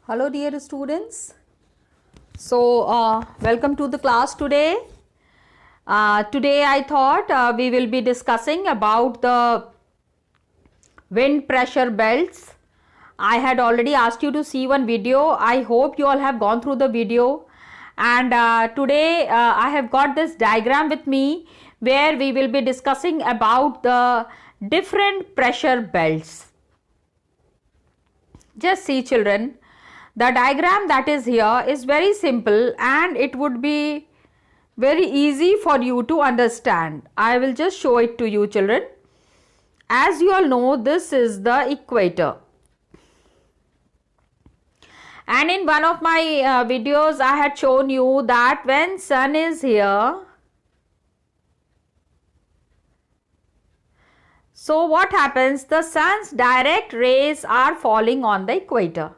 Hello dear students. Welcome to the class today. Today I thought we will be discussing about the wind pressure belts. I had already asked you to see one video. I hope you all have gone through the video, and today I have got this diagram with me where we will be discussing about the different pressure belts. Just see children, the diagram that is here is very simple and it would be very easy for you to understand. I will just show it to you children. As you all know, this is the equator. And in one of my videos I had shown you that when sun is here, so what happens, the sun's direct rays are falling on the equator.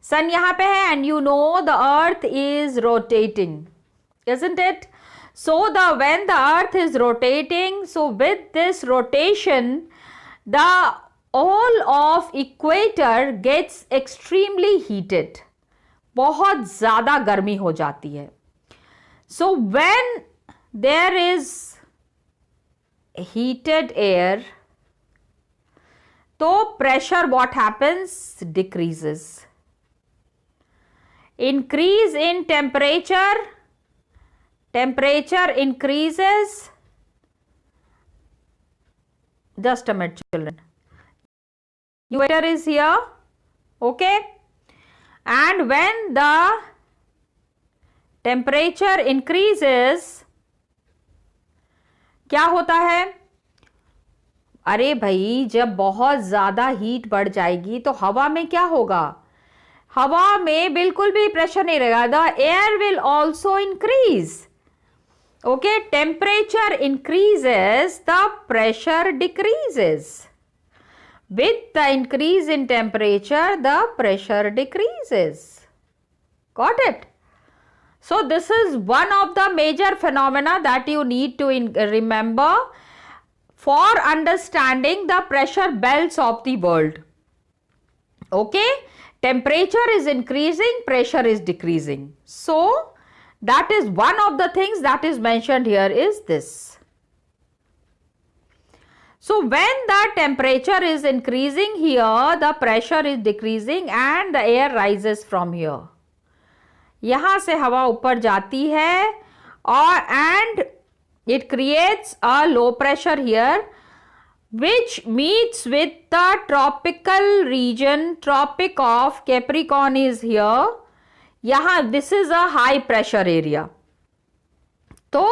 Sun यहाँ पे है and you know the earth is rotating, isn't it? So when the earth is rotating, so with this rotation, the whole of equator gets extremely heated. बहुत ज़्यादा गर्मी हो जाती है. So when there is heated air, तो pressure what happens? Decreases. Increase in temperature increases. Just a minute children. Equator is here, okay, and when the temperature increases, क्या होता है? अरे भाई, जब बहुत ज़्यादा हीट बढ़ जाएगी तो हवा में क्या होगा? हवा में बिल्कुल भी प्रेशर नहीं रहेगा. The air will also increase. Okay, temperature increases, the pressure decreases. With the increase in temperature, the pressure decreases. Got it? So this is one of the major phenomena that you need to remember for understanding the pressure belts of the world. Okay? Temperature is increasing, pressure is decreasing. So that is one of the things that is mentioned here is this. So when the temperature is increasing here, the pressure is decreasing and the air rises from here. यहाँ से हवा ऊपर जाती है और and it creates a low pressure here which meets with the tropical region. Tropic of Capricorn is here. यहाँ this is a high pressure area. तो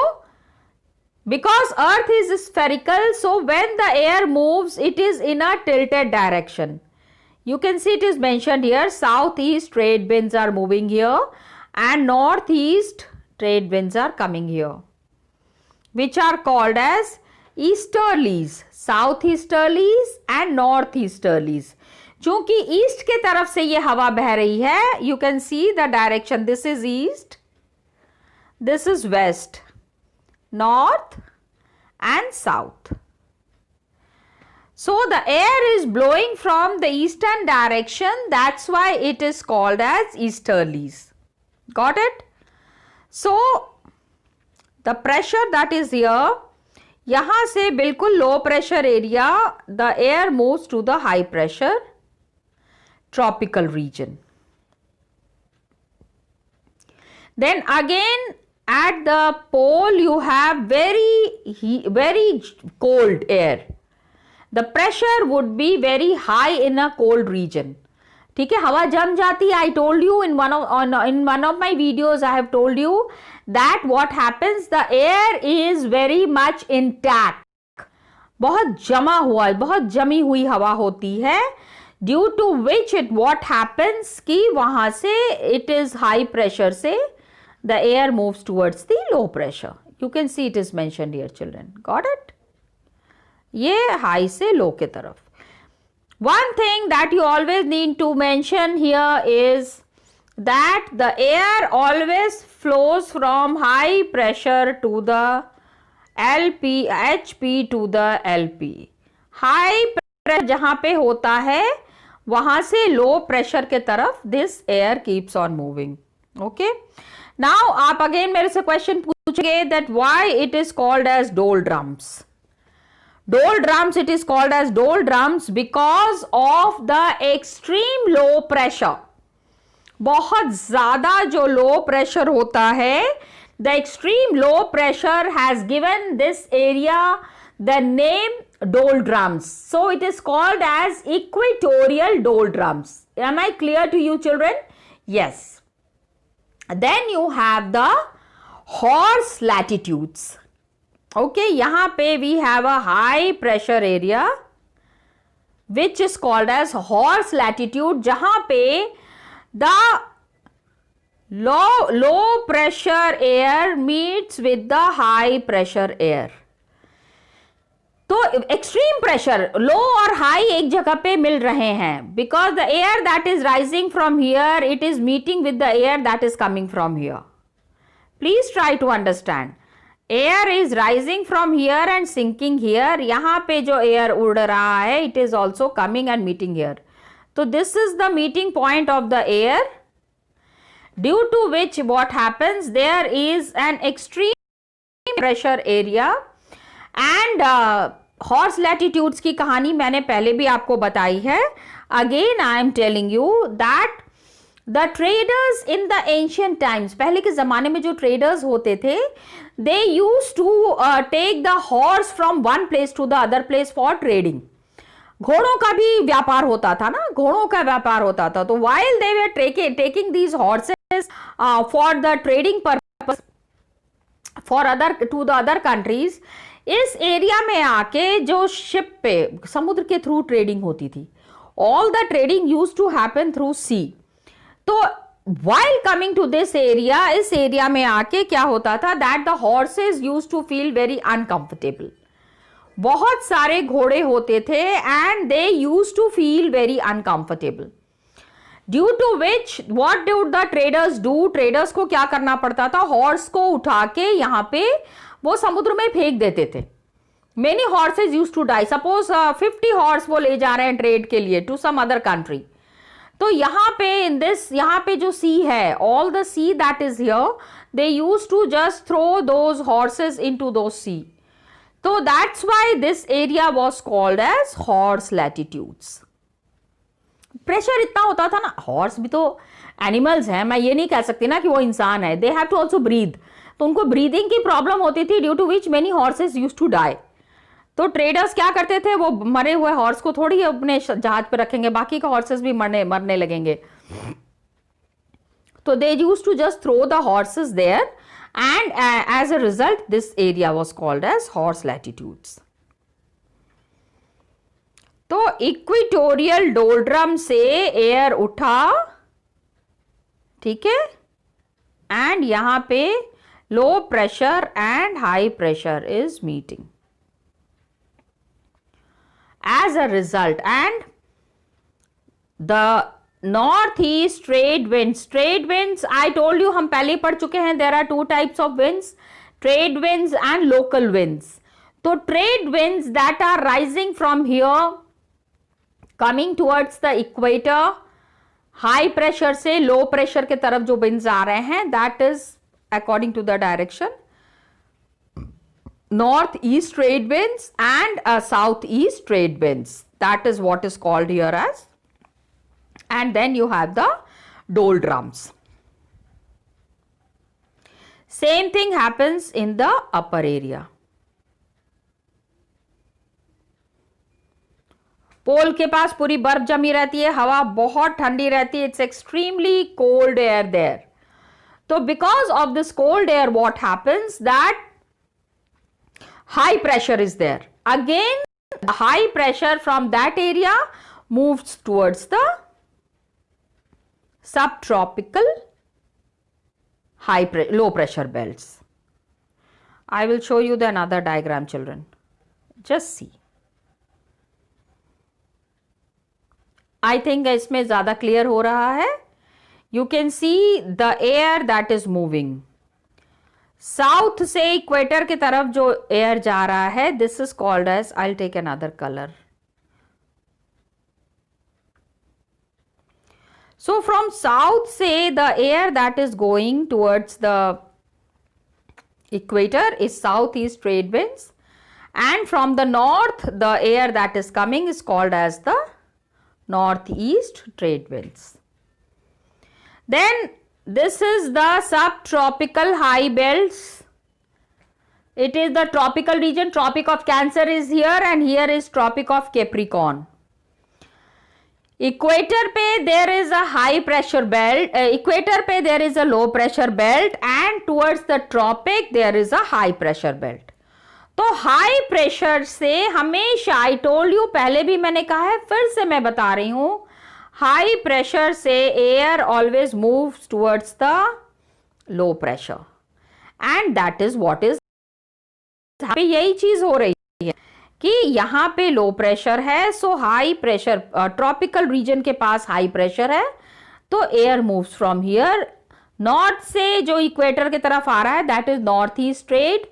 because earth is spherical, so when the air moves, it is in a tilted direction. You can see it is mentioned here, southeast trade winds are moving here and northeast trade winds are coming here, which are called as easterlies, southeasterlies and northeasterlies. चूंकि east के तरफ से ये हवा बह रही है, you can see the direction. This is east, this is west, north and south. So the air is blowing from the eastern direction, that's why it is called as easterlies. Got it? So the pressure that is here, यहाँ से बिल्कुल low pressure area, the air moves to the high pressure tropical region. Then again at the pole you have very cold air. The pressure would be very high in a cold region. ठीक है, हवा जम जाती है. I told you in one of my videos I have told you that what happens, the air is very much intact. बहुत जमा हुआ, बहुत जमी हुई हवा होती है, due to which what happens कि वहाँ से it is high pressure से the air moves towards the low pressure. You can see it is mentioned here children. Got it? ये high से low के तरफ. One thing that you always need to mention here is that the air always flows from high pressure to the HP to the LP. High pressure जहाँ पे होता है वहां से लो प्रेशर के तरफ this air keeps on moving. Okay, now आप again मेरे से क्वेश्चन पूछेंगे that why it is called as doldrums. Doldrums, it is called as doldrums because of the extreme low pressure. बहुत ज्यादा जो लो प्रेशर होता है, the extreme low pressure has given this area the name doldrums. So it is called as equatorial doldrums. Am I clear to you, children? Yes. Then you have the horse latitudes. Okay, यहाँ पे we have a high pressure area which is called as horse latitude, जहाँ पे the low pressure air meets with the high pressure air. तो extreme pressure, low और high एक जगह पे मिल रहे हैं because the air that is rising from here, it is meeting with the air that is coming from here. Please try to understand. Air is rising from here and sinking here. यहाँ पे जो air उड़ रहा है, it is also coming and meeting here. तो this is the meeting point of the air, due to which what happens, there is an extreme pressure area. And horse latitudes की कहानी मैंने पहले भी आपको बताई है. Again I am telling you that the traders in the ancient times, पहले के ज़माने में जो traders होते थे, they used to take the horse from one place to the other place for trading. घोड़ों का भी व्यापार होता था ना, घोड़ों का व्यापार होता था. तो while they were taking these horses for the trading purpose for to the other countries, इस एरिया में आके जो शिप पे समुद्र के थ्रू ट्रेडिंग होती थी, all the trading used to happen through sea. तो while coming to this area, इस एरिया में आके क्या होता था, that the horses used to feel very uncomfortable. बहुत सारे घोड़े होते थे and they used to feel very uncomfortable. Due to which what did the traders do? Traders को क्या करना पड़ता था, हॉर्स को उठा के यहाँ पे वो समुद्र में फेंक देते थे. Many horses used to die. Suppose 50 horse वो ले जा रहे हैं ट्रेड के लिए to some other country. तो यहाँ पे in this, यहाँ पे जो sea है, all the sea that is here, they used to just throw those horses into those sea. So that's why this area was called as horse latitudes. Pressure इतना होता था ना, हॉर्स भी तो एनिमल्स हैं, मैं ये नहीं कह सकती ना कि वो इंसान है. They have to also breathe. तो उनको ब्रीदिंग की प्रॉब्लम होती थी, due to which many horses used to die. तो ट्रेडर्स क्या करते थे, वो मरे हुए हॉर्स को थोड़ी अपने जहाज पे रखेंगे, बाकी का हॉर्सेस भी मरने लगेंगे. तो they used to just throw the horses there and as a result this area was called as horse latitudes. तो इक्वेटोरियल डोलड्रम से एयर उठा, ठीक है, एंड यहां पे low pressure and high pressure is meeting. As a result, and the northeast trade winds, I told you हम पहले ही पढ़ चुके हैं, there are two types of winds, trade winds and local winds. तो trade winds that are rising from here coming towards the equator, high pressure से low pressure के तरफ जो winds आ रहे हैं, that is according to the direction northeast trade winds and southeast trade winds. That is what is called here as. And then you have the doldrums. Same thing happens in the upper area. पोल के पास पूरी बर्फ जमी रहती है, हवा बहुत ठंडी रहती है, it's extremely cold air there. तो because of this cold air what happens, that high pressure is there. Again, the high pressure from that area moves towards the subtropical low pressure belts. I will show you the another diagram, children. Just see. I think इसमें ज़्यादा clear हो रहा है. You can see the air that is moving. South से equator की तरफ जो air जा रहा है, this is called as, I will take another colour, So from south say the air that is going towards the equator is southeast trade winds, and from the north the air that is coming is called as the northeast trade winds. Then this is the subtropical high belts. It is the tropical region. Tropic of Cancer is here and here is Tropic of Capricorn. Equator पे there is a high pressure belt, equator पे there is a low pressure belt, and towards the tropic there is a high pressure belt. तो high pressure से हमेशा, I told you, पहले भी मैंने कहा है, फिर से मैं बता रही हूं, हाई प्रेशर से air always moves towards the low pressure, and that is what is, यही चीज हो रही है कि यहाँ पे लो प्रेशर है, सो हाई प्रेशर, ट्रॉपिकल रीजन के पास हाई प्रेशर है, तो air moves from here, north से जो इक्वेटर की तरफ आ रहा है that is north east trade,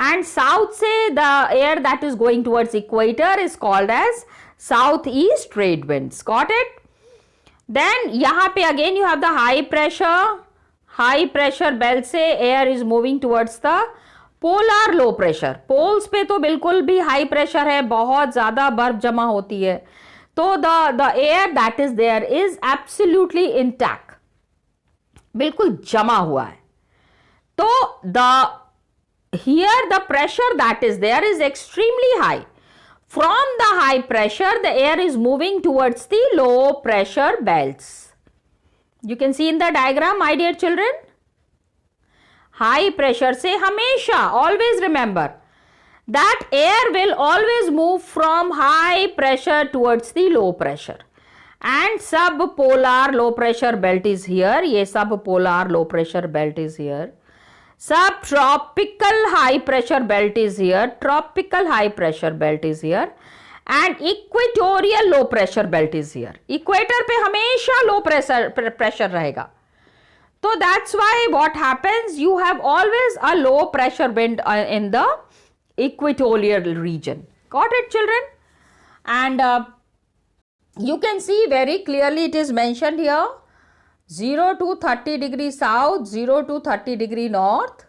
and south say the air that is going towards equator is called as southeast trade winds. Got it? Then यहाँ पे again you have the high pressure belt से air is moving towards the polar low pressure. poles पे तो बिल्कुल भी high pressure है, बहुत ज्यादा बर्फ जमा होती है, तो the air that is there is absolutely intact, बिल्कुल जमा हुआ है. तो here the pressure that is there is extremely high. From the high pressure the air is moving towards the low pressure belts. You can see in the diagram, my dear children. High pressure से हमेशा, always remember that air will always move from high pressure towards the low pressure, and subpolar low pressure belt is here. ये subpolar low pressure belt is here. Subtropical high pressure belt is here, tropical high pressure belt is here, and equatorial low pressure belt is here. Equator पे हमेशा low pressure रहेगा, तो that's why what happens, you have always a low pressure wind in the equatorial region. Got it, children? And you can see very clearly it is mentioned here, 0 to 30 degree south, 0 to 30 degree north,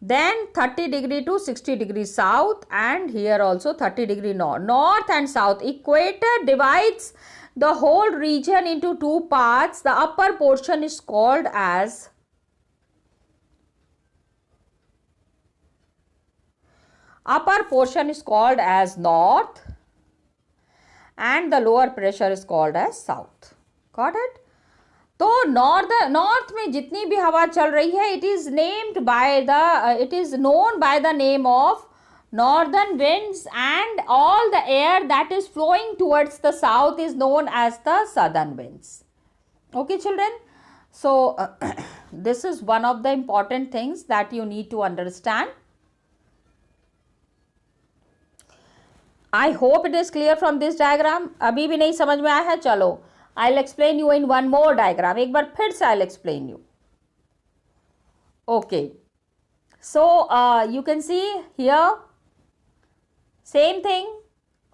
then 30 degree to 60 degree south, and here also 30 degree north. North and south. Equator divides the whole region into two parts. The upper portion is called as north, and the lower pressure is called as south. Got it? तो north में जितनी भी हवा चल रही है, it is known by the name of northern winds, and all the air that is flowing towards the south is known as the southern winds. Okay children, so this is one of the important things that you need to understand. I hope it is clear from this diagram. अभी भी नहीं समझ में आया है? चलो, I'll explain you in one more diagram. एक बार फिर से I'll explain you. Okay. So you can see here same thing.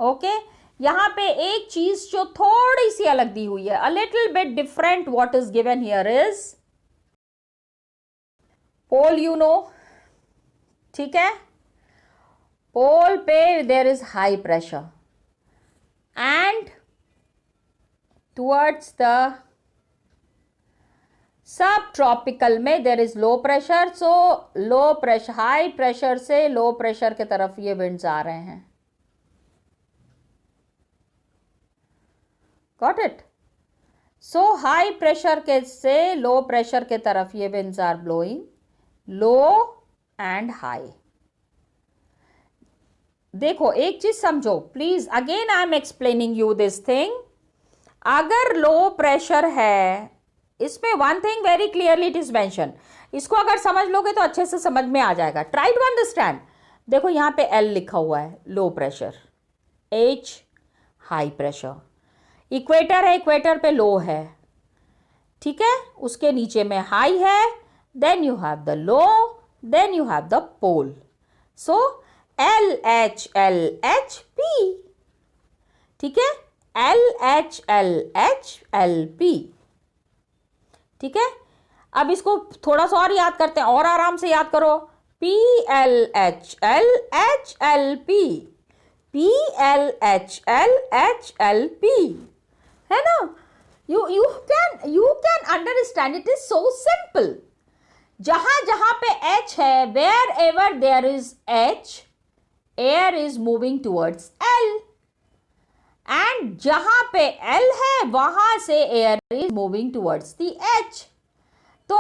Okay. यहाँ पे एक चीज जो थोड़ी सी अलग दी हुई है, a little bit different. What is given here is pole, you know. ठीक है? Pole पे there is high pressure, and towards the subtropical में there is low pressure. So low pressure, high pressure से low pressure के तरफ ये winds आ रहे हैं. Got it? So high pressure के से low pressure के तरफ ये winds are blowing, low and high. देखो एक चीज समझो please, again I am explaining you this thing. अगर लो प्रेशर है, इसमें one thing very clearly it is mention, इसको अगर समझ लोगे तो अच्छे से समझ में आ जाएगा. Try to understand. देखो यहाँ पे L लिखा हुआ है low pressure, H high pressure, equator है, इक्वेटर पे लो है, ठीक है, उसके नीचे में हाई है, then you have the low, then you have the pole. So LHLHP, ठीक है, LHLHLP. ठीक है, अब इसको थोड़ा सा और याद करते हैं, और आराम से याद करो। PLHL PLHL है ना। you can understand, it is so simple. जहां जहां पे H है, wherever there is H, air is moving towards L, and जहां पे L है वहां से air is moving towards the H. तो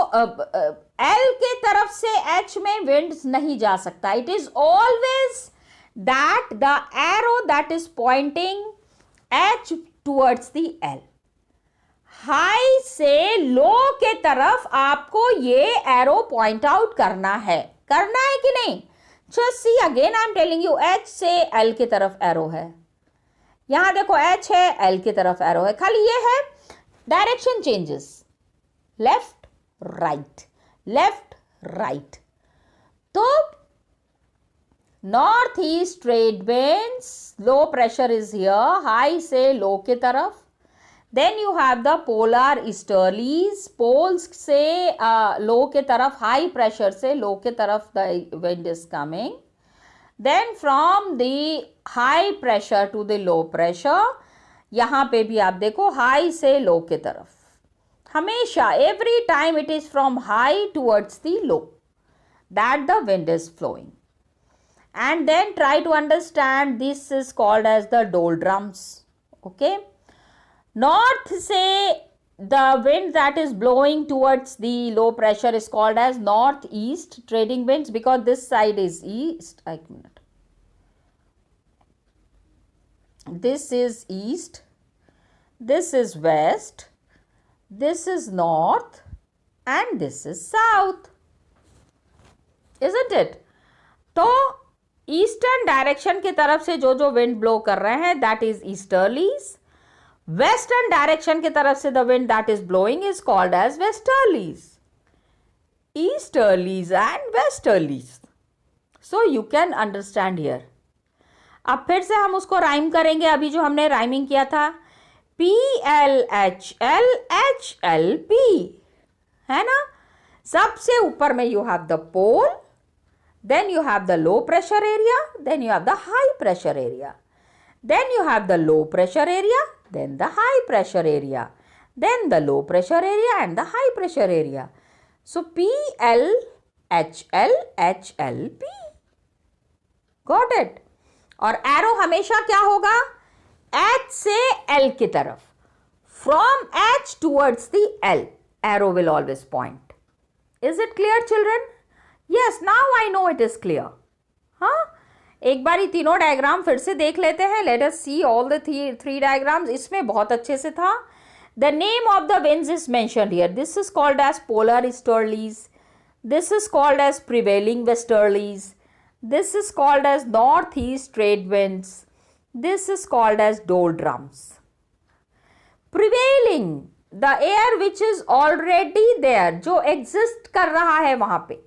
L के तरफ से H में wind नहीं जा सकता. It is always that the arrow that is pointing H towards the L. High से लो के तरफ आपको ये एरो पॉइंट आउट करना है कि नहीं? Just see again, I am telling you, H से L की तरफ एरो है, यहां देखो H है, L की तरफ एरो है, खाली ये है डायरेक्शन चेंजेस, लेफ्ट राइट. तो north east trade winds, low pressure is here, high से लो के तरफ. Then you have the polar easterlies, poles से लो के तरफ, high pressure से लो के तरफ the wind is coming. Then from the high pressure to the low pressure, यहाँ पे भी आप देखो high से low के तरफ, हमेशा every time it is from high towards the low that the wind is flowing. And then try to understand, this is called as the doldrums. Okay. North से the wind that is blowing towards the low pressure is called as northeast trading winds, because this side is east. This is east, this is west, this is north, and this is south, isn't it? तो eastern direction की तरफ से जो wind blow कर रहे हैं, that is easterlies. Western direction की तरफ से the wind that is blowing is called as westerlies. Easterlies and westerlies. So you can understand here. अब फिर से हम उसको राइम करेंगे, अभी जो हमने राइमिंग किया था, PLHLHLP, है ना. सबसे ऊपर में you have the pole, then you have the low pressure area, then you have the high pressure area, then you have the low pressure area, then the high pressure area, then the low pressure area and the high pressure area. So PLHLHLP. Got it? और arrow हमेशा क्या होगा? H से L की तरफ. From H towards the L, arrow will always point. Is it clear, children? Yes, now I know it is clear. हाँ, एक बार ये तीनों डायग्राम फिर से देख लेते हैं. Let us see all the three diagrams. इसमें बहुत अच्छे से था. The name of the winds is mentioned here. This is called as polar easterlies. This is called as prevailing westerlies. This is called as northeast trade winds. This is called as doldrums. Prevailing, the air which is already there, जो exist कर रहा है वहां पे.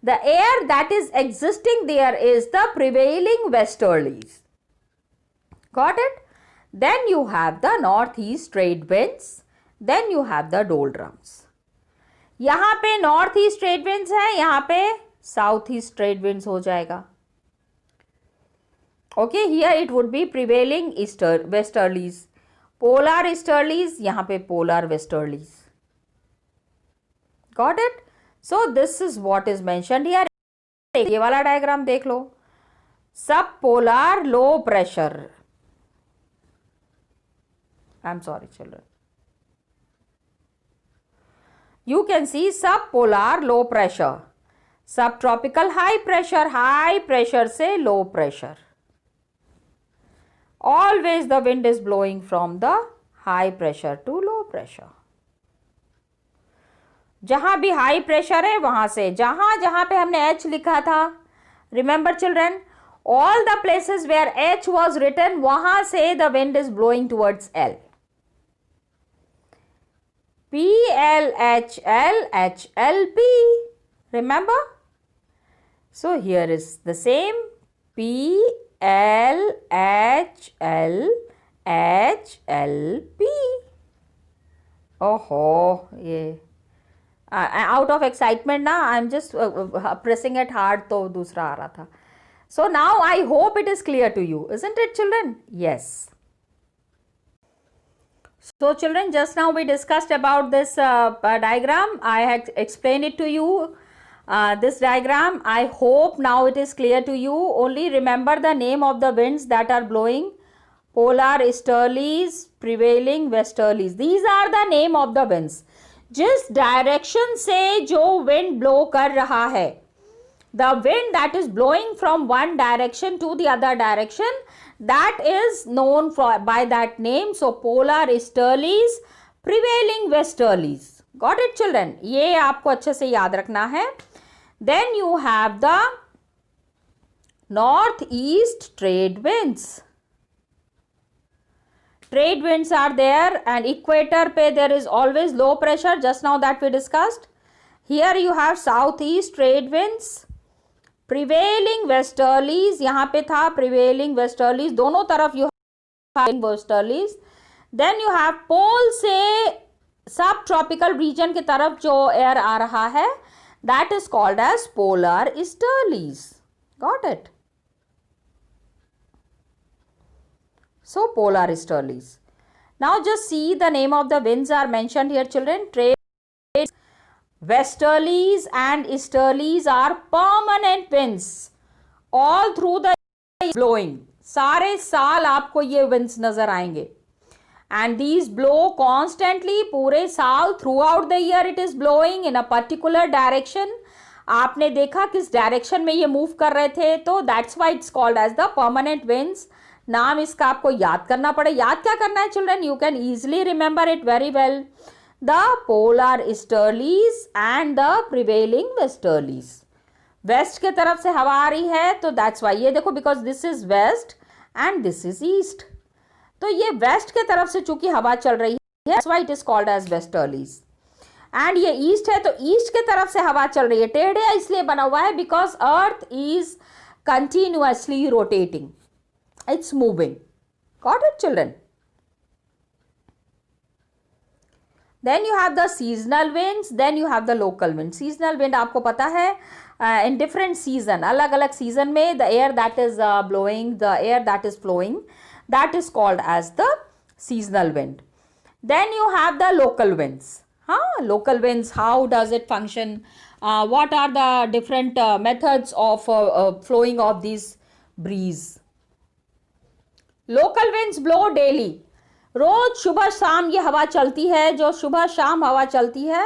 The air that is existing there is the prevailing westerlies. Got it? Then you have the northeast trade winds. Then you have the doldrums. यहाँ पे northeast trade winds है, यहाँ पे southeast trade winds हो जाएगा. Okay, here it would be prevailing westerlies. Polar easterlies, यहाँ पे polar westerlies. Got it? So this is what is mentioned here. ये वाला डायग्राम देख लो. सब polar low pressure. I'm sorry, children. You can see subpolar low pressure, subtropical high pressure से low pressure. Always the wind is blowing from the high pressure to low pressure. जहां भी high pressure है वहां से, जहां जहां पे हमने H लिखा था, remember children, all the places where H was written, वहां से the wind is blowing towards L. PLHLHLP. Remember? So here is the same PLHLHLP. ओहो, ये आउट ऑफ एक्साइटमेंट ना, I am just pressing it hard, तो दूसरा आ रहा था. So now I hope it is clear to you, isn't it, children? Yes. So children, just now we discussed about this diagram. I had explained it to you. This diagram, I hope now it is clear to you. Only remember the name of the winds that are blowing. Polar easterlies, prevailing westerlies. These are the name of the winds. जिस direction से जो wind blow कर रहा है, the wind that is blowing from one direction to the other direction, that is known by that name. So polar easterlies, prevailing westerlies. Got it, children? ये आपको अच्छे से याद रखना है. Then you have the northeast trade winds. Trade winds are there, and equator पे there is always low pressure, just now that we discussed. Here you have southeast trade winds, prevailing westerlies, यहाँ पे था prevailing westerlies, दोनों तरफ you have westerlies. Then you have pole से सब tropical region की तरफ जो air आ रहा है, that is called as polar easterlies. Got it? So polar easterlies. Now just see the name of the winds are mentioned here, children. Trade westerlies and easterlies are permanent winds. All through the blowing. सारे साल आपको ये winds नजर आएंगे. And these blow constantly, पूरे साल throughout the year it is blowing in a particular direction. आपने देखा किस डायरेक्शन में ये मूव कर रहे थे, तो that's why it's called as the permanent winds. नाम इसका आपको याद करना पड़े. याद क्या करना है children? You can easily remember it very well. The polar easterlies and the prevailing westerlies. West के तरफ से हवा आ रही है, तो दैट्स वाई, ये देखो, because this is west and this is east, तो ये वेस्ट के तरफ से चूंकि हवा चल रही है, that's why it is called as westerlies. And ये ईस्ट है, तो ईस्ट के तरफ से हवा चल रही है. टेढ़े इसलिए बना हुआ है because earth is continuously rotating. It's moving. Got it, children? Then you have the seasonal winds. Then you have the local wind. Seasonal wind आपको पता है, in different season, अलग अलग season में the air that is blowing, the air that is flowing, that is called as the seasonal wind. Then you have the local winds. Local winds, how does it function? What are the different methods of flowing of these breeze? Local winds blow daily. रोज सुबह शाम ये हवा चलती है, जो सुबह शाम हवा चलती है,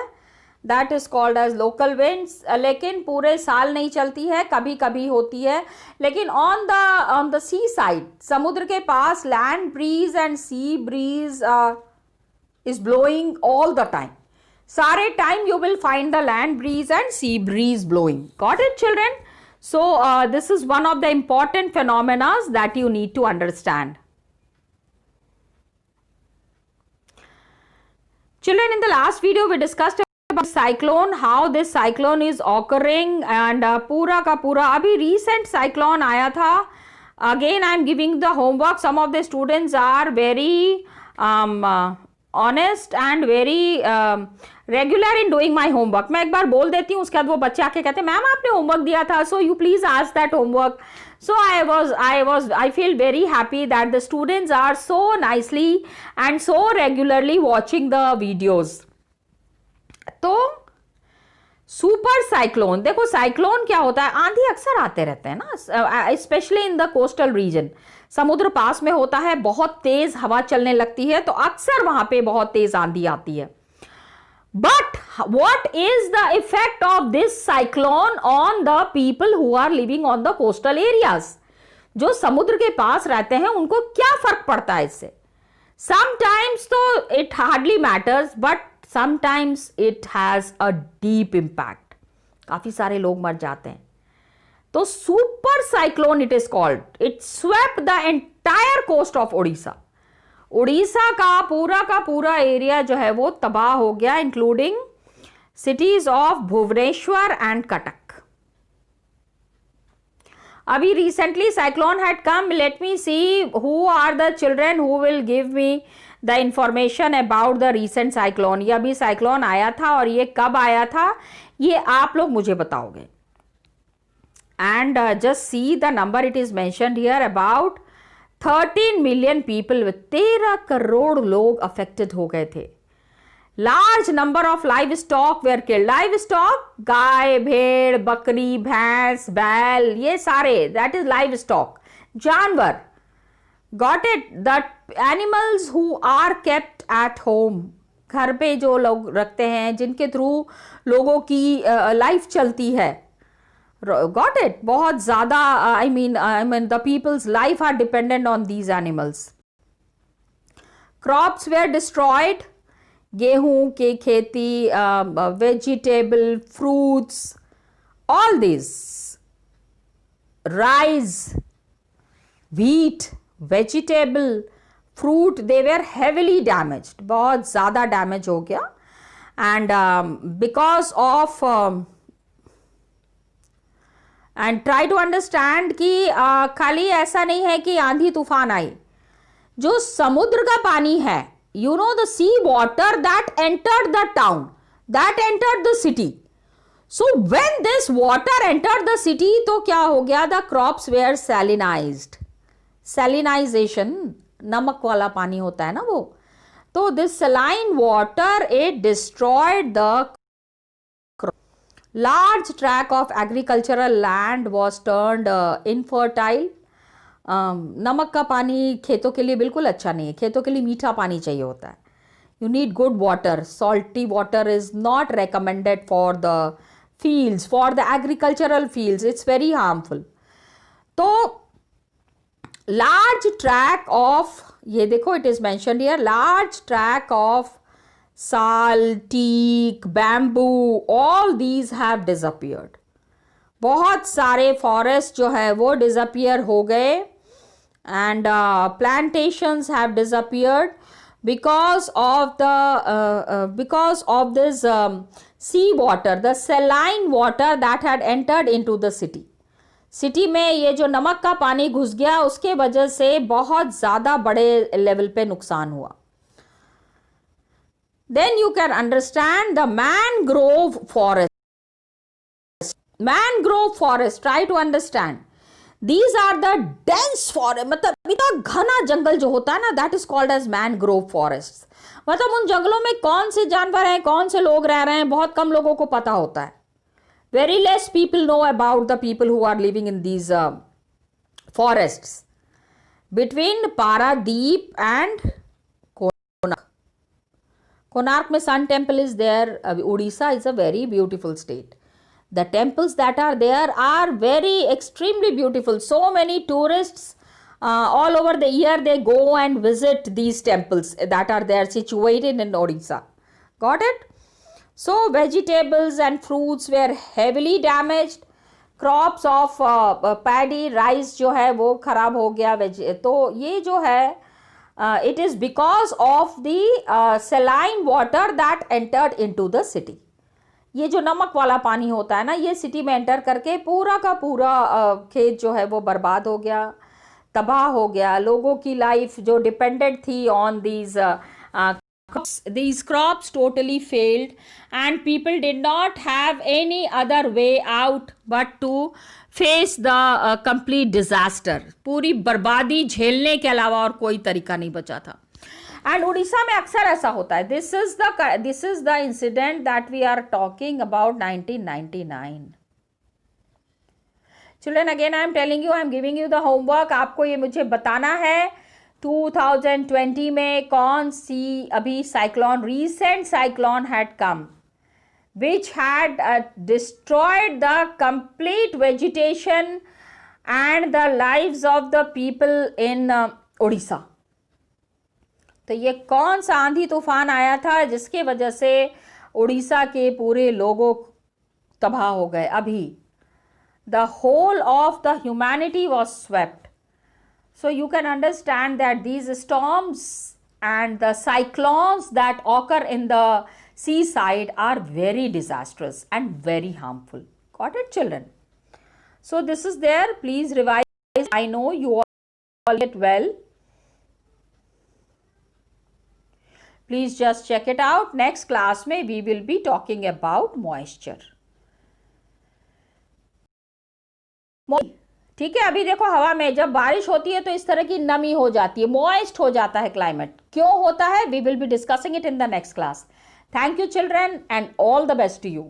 that is called as local winds. लेकिन पूरे साल नहीं चलती है, कभी कभी होती है. लेकिन ऑन द सी साइड, समुद्र के पास, land breeze and sea breeze is blowing all the time. सारे time you will find the land breeze and sea breeze blowing. Got it children? So this is one of the important phenomena that you need to understand. Children, in the last video we discussed about cyclone, how this cyclone is occurring, and पूरा का पूरा अभी recent cyclone आया था. Again I am giving the homework. Some of the students are very honest and very regular in doing my homework. मैं एक बार बोल देती हूँ, उसके बाद वो बच्चे आके कहते हैं मैम आपने होमवर्क दिया था, so you please ask that homework. So I feel very happy that the students are so nicely and so regularly watching the videos. तो सुपर साइक्लोन, देखो साइक्लोन क्या होता है, आंधी अक्सर आते रहते हैं ना, specially in the coastal region. समुद्र पास में होता है, बहुत तेज हवा चलने लगती है, तो अक्सर वहां पे बहुत तेज आंधी आती है. But what is the effect of this cyclone on the people who are living on the coastal areas? जो समुद्र के पास रहते हैं उनको क्या फर्क पड़ता है इससे? Sometimes तो it hardly matters, but sometimes it has a deep impact. काफी सारे लोग मर जाते हैं. तो super cyclone it is called. It swept the entire coast of Odisha. Orissa का पूरा एरिया जो है वो तबाह हो गया, including cities of Bhubaneswar and Cuttack. अभी recently cyclone had come. Let me see who are the children who will give me the information about the recent cyclone. ये अभी साइक्लोन आया था और ये कब आया था ये आप लोग मुझे बताओगे। And just see the number it is mentioned here, about 13 million people, 13 crore लोग अफेक्टेड हो गए थे। Large number of livestock were killed. Livestock गाय, भेड़, बकरी, भैंस, बैल, ये सारे, दैट इज लाइव स्टॉक, जानवर। Got it, the animals who are kept at home, घर पे जो लोग रखते हैं, जिनके थ्रू लोगों की लाइफ चलती है। गॉट इट, बहुत ज्यादा, I mean the people's life are dependent on these animals. Crops were destroyed, गेहूं की खेती, vegetable, fruits, all this, rice, wheat, vegetable, fruit, they were heavily damaged, बहुत ज़्यादा डैमेज हो गया। and because of and try to understand कि खाली ऐसा नहीं है कि आंधी तूफान आई, जो समुद्र का पानी है, you know the sea water that entered the town, that entered the city. So when this water entered the city, तो क्या हो गया, the crops were salinized. Salinization, नमक वाला पानी होता है ना वो, तो this saline water it destroyed the crop. Large tract of agricultural land was turned infertile. नमक का पानी खेतों के लिए बिल्कुल अच्छा नहीं है, खेतों के लिए मीठा पानी चाहिए होता है। You need good water. Salty water is not recommended for the fields, for the agricultural fields. It's very harmful. तो large tract of, ये देखो it is mentioned here, large tract of sal, teak, bamboo, all these have disappeared. बहुत सारे forest जो है वो disappear हो गए, and plantations have disappeared because of this sea water, the saline water that had entered into the city. City में ये जो नमक का पानी घुस गया, उसके वजह से बहुत ज्यादा बड़े लेवल पे नुकसान हुआ। Then you can understand the mangrove forest. Mangrove forest, try to understand. These are the dense forest, मतलब इतना घना जंगल जो होता है ना, that is called as mangrove forests. मतलब उन जंगलों में कौन से जानवर हैं, कौन से लोग रह रहे हैं, बहुत कम लोगों को पता होता है। Very less people know about the people who are living in these forests. Between Paradeep and Konark. Konark में Sun Temple is there. Odisha is a very beautiful state. The temples that are there are very extremely beautiful. So many tourists all over the year they go and visit these temples that are there situated in Odisha. Got it? So vegetables and fruits were heavily damaged. Crops of paddy, rice जो है वो खराब हो गया। तो ये जो है it is because of the saline water that entered into the city. ये जो नमक वाला पानी होता है ना, ये सिटी में एंटर करके पूरा का पूरा खेत जो है वो बर्बाद हो गया, तबाह हो गया। लोगों की लाइफ जो डिपेंडेंट थी on these crops totally failed, and people did not have any other way out but to face the complete disaster. पूरी बर्बादी झेलने के अलावा और कोई तरीका नहीं बचा था। एंड उड़ीसा में अक्सर ऐसा होता है। This is the incident that we are talking about 1999। Children, again I am telling you, I am giving you the homework. आपको ये मुझे बताना है 2020 में कौन सी अभी cyclone, recent cyclone had come which had destroyed the complete vegetation and the lives of the people in Odisha. तो ये कौन सा आंधी तूफान आया था जिसके वजह से उड़ीसा के पूरे लोगों तबाह हो गए। अभी the whole of the humanity was swept. So you can understand that these storms and the cyclones that occur in the seaside are very disastrous and very harmful. Got it, children? So this is there. Please revise. I know you all get well. Please just check it out. Next class में we will be talking about moisture. ठीक है. अभी देखो हवा में जब बारिश होती है तो इस तरह की नमी हो जाती है, मॉइस्ट हो जाता है क्लाइमेट. क्यों होता है? We will be discussing it in the next class. Thank you children and all the best to you.